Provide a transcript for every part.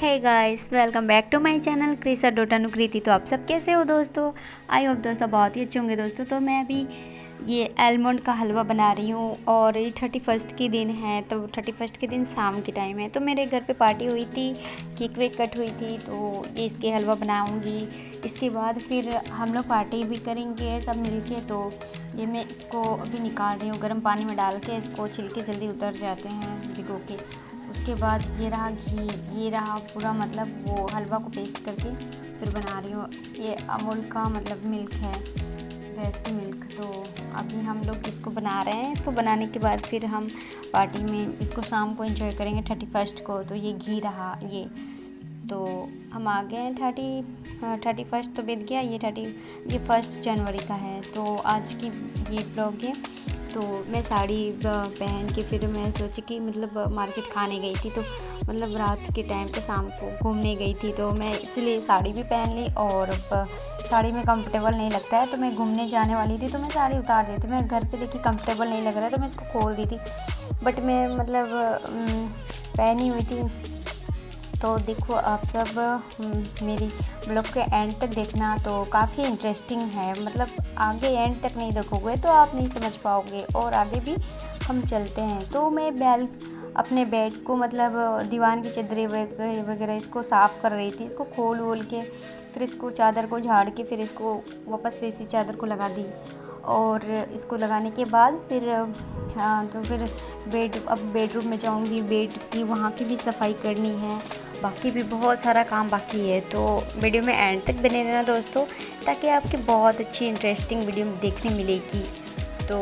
Hey guys, welcome back to my channel क्रिसा डोटानुकृति। तो आप सब कैसे हो दोस्तों? आई होप दोस्तों बहुत ही अच्छे होंगे दोस्तों। तो मैं अभी ये आलमंड का हलवा बना रही हूँ और ये 31st के दिन है। तो 31st के दिन शाम के टाइम है। तो मेरे घर पे पार्टी हुई थी, केक वेक कट हुई थी, तो ये इसके हलवा बनाऊँगी। इसके बाद फिर हम लोग पार्टी भी करेंगे सब मिलके। तो ये मैं इसको अभी निकाल रही हूँ गर्म पानी में डाल के। इसको छिलके जल्दी उतर जाते हैं भिगो के। उसके बाद ये रहा घी, ये रहा पूरा मतलब वो हलवा को पेस्ट करके फिर बना रही हूँ। ये अमूल का मतलब मिल्क है, भैंस की मिल्क। तो अभी हम लोग इसको बना रहे हैं। इसको बनाने के बाद फिर हम पार्टी में इसको शाम को एंजॉय करेंगे 31st को। तो ये घी रहा ये। तो हम आ गए हैं 31st तो बीत गया। ये 1 जनवरी का है। तो आज की ये ब्लॉग है। तो मैं साड़ी पहन के फिर मैं सोची कि मतलब मार्केट खाने गई थी। तो मतलब रात के टाइम पे शाम को घूमने गई थी। तो मैं इसलिए साड़ी भी पहन ली और साड़ी में कंफर्टेबल नहीं लगता है। तो मैं घूमने जाने वाली थी तो मैं साड़ी उतार दी थी। मैं घर पे देखी कंफर्टेबल नहीं लग रहा है तो मैं इसको खोल दी थी। बट मैं मतलब पहनी हुई थी। तो देखो आप सब मेरी ब्लॉग के एंड तक देखना। तो काफ़ी इंटरेस्टिंग है। मतलब आगे एंड तक नहीं देखोगे तो आप नहीं समझ पाओगे। और आगे भी हम चलते हैं। तो मैं अपने बेड को मतलब दीवान की चादरें वगैरह इसको साफ़ कर रही थी। इसको खोल वोल के फिर इसको चादर को झाड़ के फिर इसको वापस से इसी चादर को लगा दी। और इसको लगाने के बाद फिर तो फिर अब बेडरूम में जाऊंगी। बेड की वहाँ की भी सफाई करनी है। बाकी भी बहुत सारा काम बाकी है। तो वीडियो में एंड तक बने रहना दोस्तों, ताकि आपकी बहुत अच्छी इंटरेस्टिंग वीडियो देखने मिलेगी। तो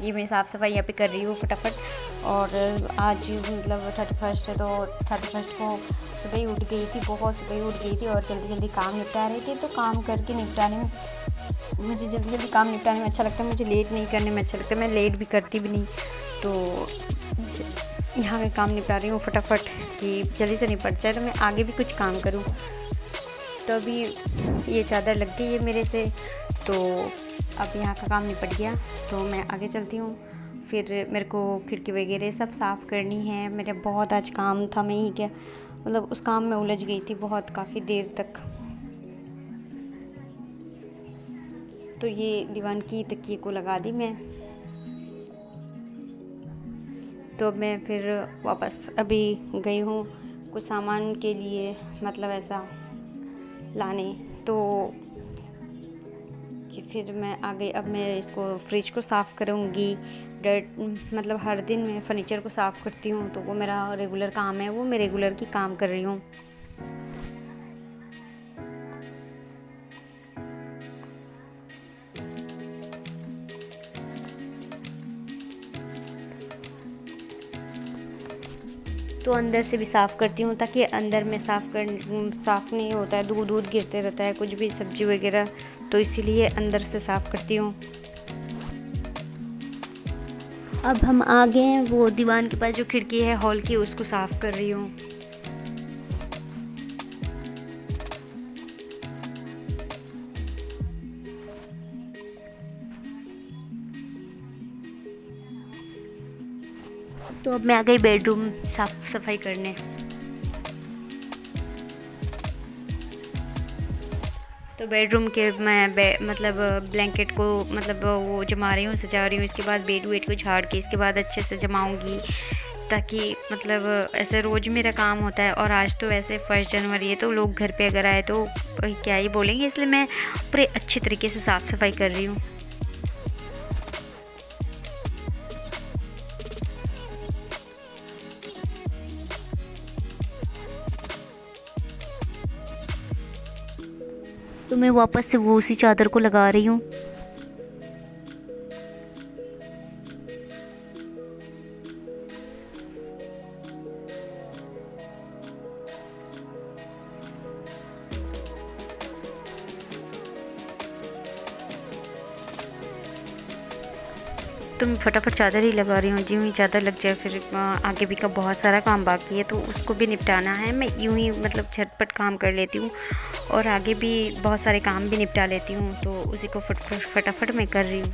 ये मैं साफ़ सफाई यहाँ पे कर रही हूँ फटाफट। और आज मतलब 31st है। तो 31st को सुबह ही उठ गई थी, बहुत सुबह ही उठ गई थी और जल्दी जल्दी काम निपटा रही थी। तो काम करके निपटाने में मुझे जल्दी जल्दी काम निपटाने में अच्छा लगता है। मुझे लेट नहीं करने में अच्छा लगता है। मैं लेट भी करती भी नहीं। तो यहाँ के काम निपटा रही हूँ फटाफट कि जल्दी से निपट जाए तो मैं आगे भी कुछ काम करूँ। तो अभी ये चादर लग गई है मेरे से। तो अब यहाँ का काम निपट गया तो मैं आगे चलती हूँ। फिर मेरे को खिड़की वगैरह सब साफ़ करनी है। मेरा बहुत आज काम था। मैं ही क्या मतलब उस काम में उलझ गई थी बहुत काफ़ी देर तक। तो ये दीवान की तकिए को लगा दी मैं। तो मैं फिर वापस अभी गई हूँ कुछ सामान के लिए, मतलब ऐसा लाने। तो कि फिर मैं आगे अब मैं इसको फ्रिज को साफ़ करूँगी। मतलब हर दिन मैं फर्नीचर को साफ़ करती हूँ। तो वो मेरा रेगुलर काम है। वो मैं रेगुलर की काम कर रही हूँ। तो अंदर से भी साफ़ करती हूँ, ताकि अंदर में साफ़ नहीं होता है, दूध गिरते रहता है कुछ भी सब्ज़ी वगैरह। तो इसीलिए अंदर से साफ़ करती हूँ। अब हम आ गए हैं वो दीवान के पास जो खिड़की है हॉल की, उसको साफ़ कर रही हूँ। तो अब मैं आ गई बेडरूम साफ़ सफाई करने। तो बेडरूम के मैं मतलब ब्लैंकेट को मतलब वो जमा रही हूँ, सजा रही हूँ। इसके बाद बेड वेड को झाड़ के इसके बाद अच्छे से जमाऊँगी, ताकि मतलब ऐसे रोज़ मेरा काम होता है। और आज तो वैसे 1 जनवरी है तो लोग घर पे अगर आए तो क्या ही बोलेंगे, इसलिए मैं पूरे अच्छे तरीके से साफ़ सफाई कर रही हूँ। तो मैं वापस से वो उसी चादर को लगा रही हूँ। तो मैं फटाफट चादर ही लगा रही हूँ। जी ही चादर लग जाए फिर आगे भी का बहुत सारा काम बाकी है तो उसको भी निपटाना है। मैं यूँ ही मतलब झटपट काम कर लेती हूँ और आगे भी बहुत सारे काम भी निपटा लेती हूँ। तो उसी को फटाफट मैं कर रही हूँ।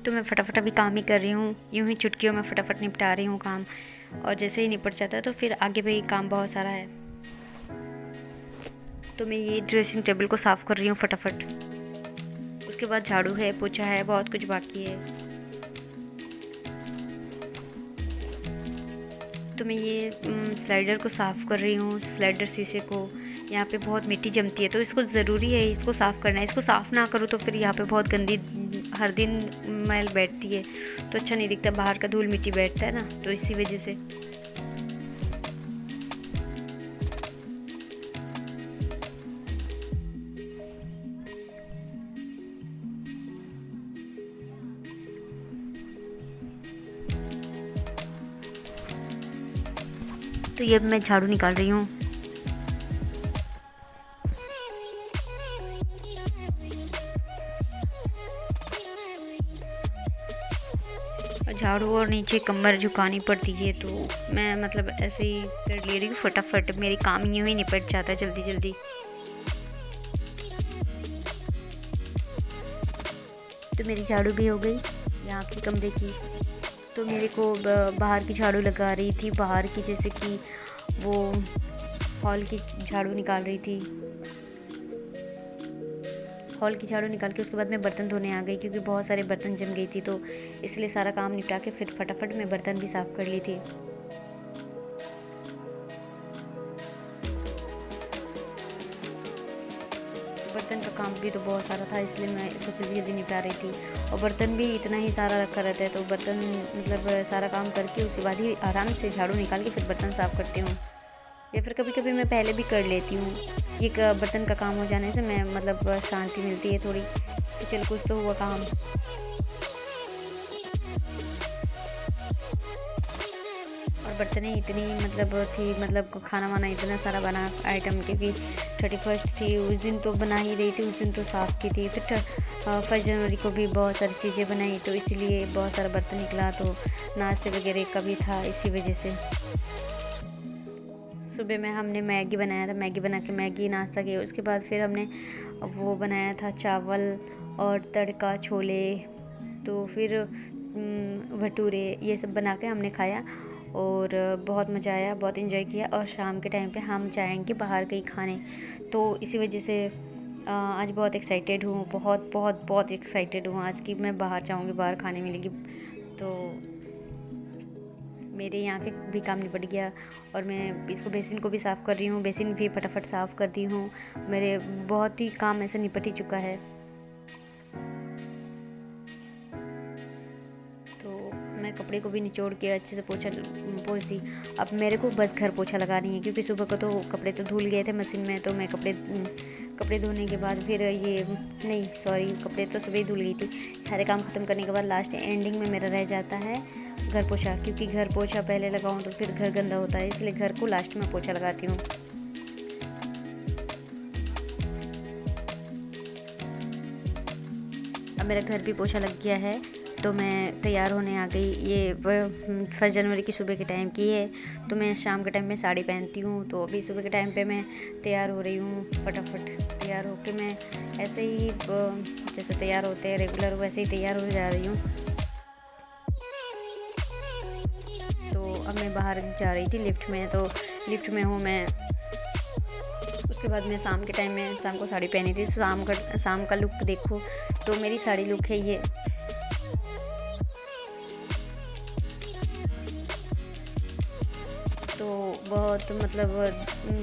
तो मैं फटाफट अभी काम ही कर रही हूँ, यूँ ही चुटकियों में फटाफट निपटा रही हूँ काम। और जैसे ही निपट जाता है तो फिर आगे भी काम बहुत सारा है। तो मैं ये ड्रेसिंग टेबल को साफ़ कर रही हूँ फटाफट। उसके बाद झाड़ू है, पोछा है, बहुत कुछ बाकी है। तो मैं ये स्लाइडर को साफ़ कर रही हूँ, स्लाइडर शीशे को। यहाँ पे बहुत मिट्टी जमती है तो इसको ज़रूरी है इसको साफ़ करना है। इसको साफ़ ना करूँ तो फिर यहाँ पे बहुत गंदी हर दिन मैल बैठती है तो अच्छा नहीं दिखता, बाहर का धूल मिट्टी बैठता है ना, तो इसी वजह से। तो ये मैं झाड़ू निकाल रही हूँ। झाड़ू और नीचे कमर झुकानी पड़ती है तो मैं मतलब ऐसे ही कर ले रही हूँ फटाफट। मेरी काम यूँ ही निपट जाता है जल्दी जल्दी। तो मेरी झाड़ू भी हो गई यहाँ की कमरे की। तो मेरे को बाहर की झाड़ू लगा रही थी, बाहर की, जैसे कि वो हॉल की झाड़ू निकाल रही थी। हॉल की झाड़ू निकाल के उसके बाद मैं बर्तन धोने आ गई क्योंकि बहुत सारे बर्तन जम गई थी, तो इसलिए सारा काम निपटा के फिर फटाफट मैं बर्तन भी साफ़ कर ली थी। बर्तन का काम भी तो बहुत सारा था इसलिए मैं इसको जल्दी जल्दी निपटा रही थी। और बर्तन भी इतना ही सारा रखा रहता है तो बर्तन मतलब सारा काम करके उसके बाद ही आराम से झाड़ू निकाल के फिर बर्तन साफ़ करती हूँ। या फिर कभी कभी मैं पहले भी कर लेती हूँ। ये बर्तन का काम हो जाने से मैं मतलब शांति मिलती है थोड़ी कि चल कुछ तो हुआ काम। और बर्तनें इतनी मतलब थी, मतलब खाना वाना इतना सारा बना आइटम, क्योंकि 31 थी उस दिन तो बना ही रही थी, उस दिन तो साफ़ की थी। फिर 1 जनवरी को भी बहुत सारी चीज़ें बनाई तो इसीलिए बहुत सारा बर्तन निकला, तो नाश्ते वगैरह का भी था इसी वजह से। सुबह में हमने मैगी बनाया था, मैगी बना के मैगी नाश्ता किया। उसके बाद फिर हमने वो बनाया था चावल और तड़का छोले, तो फिर भटूरे, ये सब बना के हमने खाया और बहुत मज़ा आया, बहुत एंजॉय किया। और शाम के टाइम पे हम जाएंगे बाहर कहीं खाने, तो इसी वजह से आज बहुत एक्साइटेड हूँ, बहुत बहुत बहुत एक्साइटेड हूँ आज कि मैं बाहर जाऊँगी, बाहर खाने मिलेगी। तो मेरे यहाँ के भी काम निपट गया और मैं इसको बेसिन को भी साफ़ कर रही हूँ, बेसिन भी फटाफट साफ़ कर दी हूँ। मेरे बहुत ही काम ऐसे निपट ही चुका है। तो मैं कपड़े को भी निचोड़ के अच्छे से पोंछ दी। अब मेरे को बस घर पोछा लगानी है क्योंकि सुबह को तो कपड़े तो धुल गए थे मशीन में, तो मैं कपड़े धोने के बाद फिर कपड़े तो सुबह ही धुल गई थी। सारे काम ख़त्म करने के बाद लास्ट एंडिंग में मेरा रह जाता है घर पोछा, क्योंकि घर पोछा पहले लगाऊं तो फिर घर गंदा होता है, इसलिए घर को लास्ट में पोछा लगाती हूँ। अब मेरा घर भी पोछा लग गया है तो मैं तैयार होने आ गई। ये 1 जनवरी की सुबह के टाइम की है, तो मैं शाम के टाइम में साड़ी पहनती हूँ, तो अभी सुबह के टाइम पे मैं तैयार हो रही हूँ। फटाफट तैयार होके मैं ऐसे ही जैसे तैयार होते हैं रेगुलर वैसे ही तैयार हो जा रही हूँ। तो अब मैं बाहर जा रही थी लिफ्ट में, तो लिफ्ट में हूँ मैं। उसके बाद मैं शाम के टाइम में शाम को साड़ी पहनी थी। शाम का लुक देखो तो मेरी साड़ी लुक है ये। तो बहुत मतलब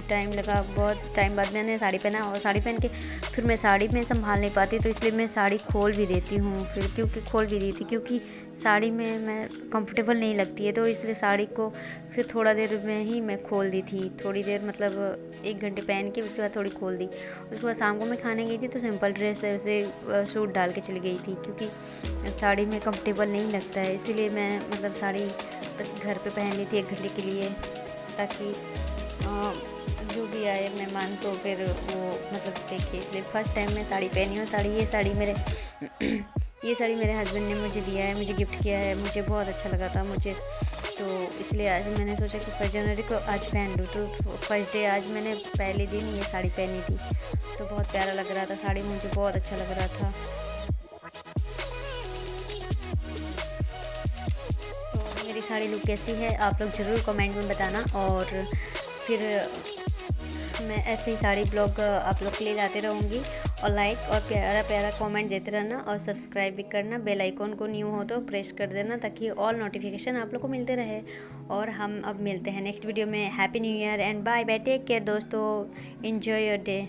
टाइम लगा, बहुत टाइम बाद मैंने साड़ी पहना, और साड़ी पहन के फिर मैं साड़ी में संभाल नहीं पाती, तो इसलिए मैं साड़ी खोल भी देती हूँ फिर, क्योंकि साड़ी में मैं कंफर्टेबल नहीं लगती है, तो इसलिए साड़ी को फिर थोड़ा देर में ही मैं खोल दी थी। थोड़ी देर मतलब 1 घंटे पहन के उसके बाद थोड़ी खोल दी। उसके बाद शाम को मैं खाने गई थी तो सिंपल ड्रेस ऐसे सूट डाल के चली गई थी, क्योंकि साड़ी में कंफर्टेबल नहीं लगता है, इसीलिए मैं मतलब साड़ी बस घर पे पहन ली थी 1 घंटे के लिए, ताकि जो भी आए मेहमान तो फिर वो मतलब देखे। इसलिए फर्स्ट टाइम मैं साड़ी पहनी हूँ। ये साड़ी मेरे हस्बैंड ने मुझे दिया है, मुझे गिफ्ट किया है, मुझे बहुत अच्छा लगा था मुझे, तो इसलिए आज मैंने सोचा कि 1 जनवरी को आज पहन लूँ। तो फर्स्ट डे आज मैंने पहले दिन ये साड़ी पहनी थी, तो बहुत प्यारा लग रहा था साड़ी, मुझे बहुत अच्छा लग रहा था। साड़ी लुक कैसी है आप लोग ज़रूर कमेंट में बताना। और फिर मैं ऐसे ही साड़ी ब्लॉग आप लोग के लिए लाते रहूँगी। और लाइक और प्यारा प्यारा कमेंट देते रहना और सब्सक्राइब भी करना। बेल आइकॉन को न्यू हो तो प्रेस कर देना ताकि ऑल नोटिफिकेशन आप लोग को मिलते रहे। और हम अब मिलते हैं नेक्स्ट वीडियो में। Happy new year and bye bye, take care दोस्तों, एंजॉय योर डे।